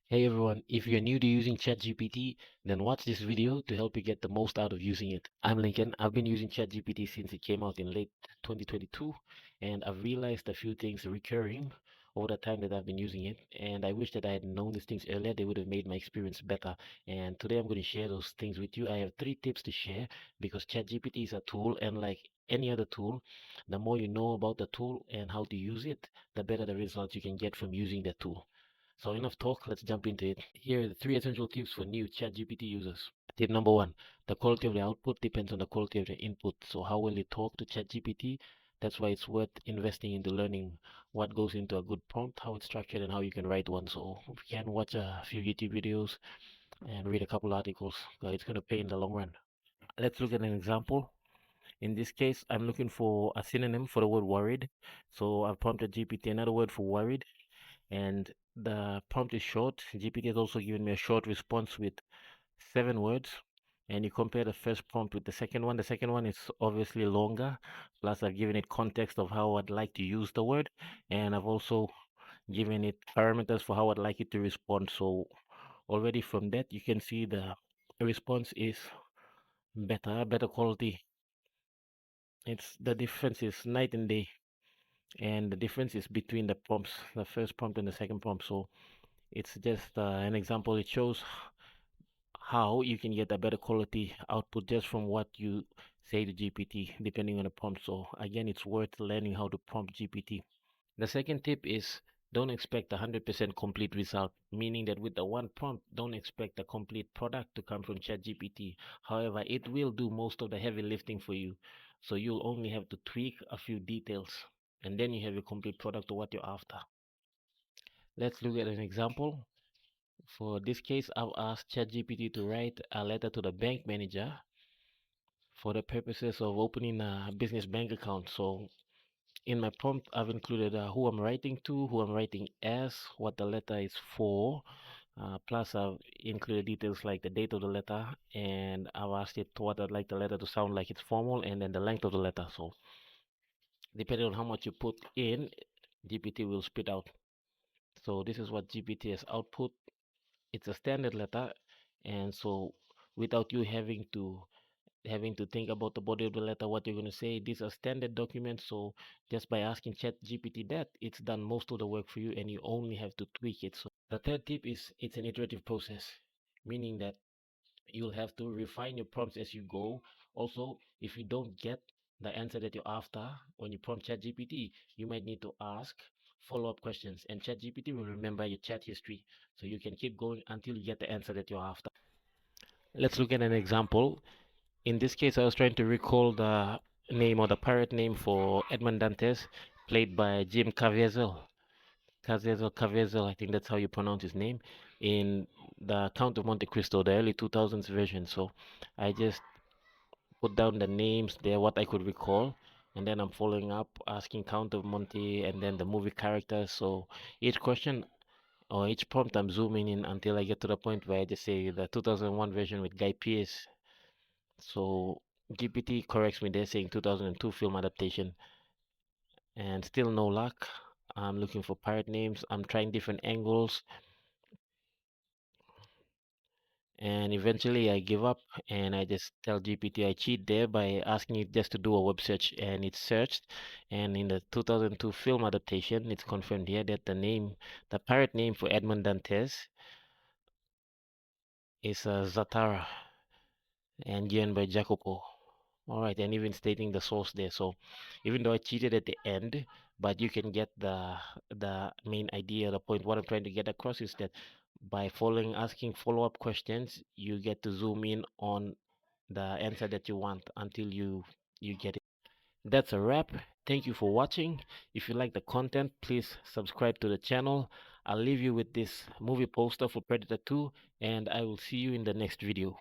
Hey everyone, if you're new to using ChatGPT, then watch this video to help you get the most out of using it. I'm Lincoln. I've been using ChatGPT since it came out in late 2022, and I've realized a few things recurring over the time that I've been using it. And I wish that I had known these things earlier, they would have made my experience better. And today I'm going to share those things with you. I have 3 tips to share because ChatGPT is a tool, and like any other tool, the more you know about the tool and how to use it, the better the results you can get from using the tool. So enough talk, let's jump into it. Here are the 3 essential tips for new ChatGPT users. Tip number 1, the quality of the output depends on the quality of the input. So how well you talk to ChatGPT, that's why it's worth investing into learning what goes into a good prompt, how it's structured, and how you can write one. So if you can watch a few YouTube videos and read a couple articles, it's going to pay in the long run. Let's look at an example. In this case, I'm looking for a synonym for the word worried. So I've prompted GPT another word for worried, and the prompt is short. GPT has also given me a short response with 7 words. And you compare the first prompt with the second one. The second one is obviously longer. Plus, I've given it context of how I'd like to use the word. And I've also given it parameters for how I'd like it to respond. So already from that, you can see the response is better quality. It's the difference is night and day. And the difference is between the prompts, the first prompt and the second prompt. So it's just an example. It shows how you can get a better quality output just from what you say to GPT, depending on the prompt. So again, it's worth learning how to prompt GPT. The second tip is don't expect a 100% complete result, meaning that with the one prompt, don't expect a complete product to come from ChatGPT. However, it will do most of the heavy lifting for you. So you'll only have to tweak a few details, and then you have a complete product of what you're after. Let's look at an example. For this case, I've asked ChatGPT to write a letter to the bank manager for the purposes of opening a business bank account. So in my prompt, I've included who I'm writing to, who I'm writing as, what the letter is for. Plus, I've included details like the date of the letter, and I've asked it what I'd like the letter to sound like it's formal, and then the length of the letter. So depending on how much you put in, GPT will spit out. So this is what GPT has output. It's a standard letter, and so without you having to think about the body of the letter, what you're going to say, these are standard documents. So just by asking ChatGPT that, it's done most of the work for you, and you only have to tweak it. So the third tip is it's an iterative process, meaning that you'll have to refine your prompts as you go. Also, if you don't get the answer that you're after when you prompt ChatGPT, you might need to ask follow-up questions, and ChatGPT will remember your chat history, so you can keep going until you get the answer that you're after. Let's look at an example. In this case, I was trying to recall the name or the pirate name for Edmond Dantes, played by Jim Caviezel. Caviezel, I think that's how you pronounce his name, in the Count of Monte Cristo, the early 2000s version. So I just put down the names there, what I could recall, and then I'm following up, asking Count of Monte and then the movie characters. So each question or each prompt, I'm zooming in until I get to the point where I just say the 2001 version with Guy Pearce. So GPT corrects me there saying 2002 film adaptation, and still no luck. I'm looking for pirate names. I'm trying different angles, and eventually I give up and I just tell GPT I cheat there by asking it just to do a web search, and it searched, and in the 2002 film adaptation, it's confirmed here that the pirate name for Edmond Dantes is Zatara and given by Jacopo. All right, and even stating the source there. So even though I cheated at the end, but you can get the main idea, the point. What I'm trying to get across is that by following asking follow-up questions, you get to zoom in on the answer that you want until you get it. That's a wrap. Thank you for watching. If you like the content, please subscribe to the channel. I'll leave you with this movie poster for Predator 2, and I will see you in the next video.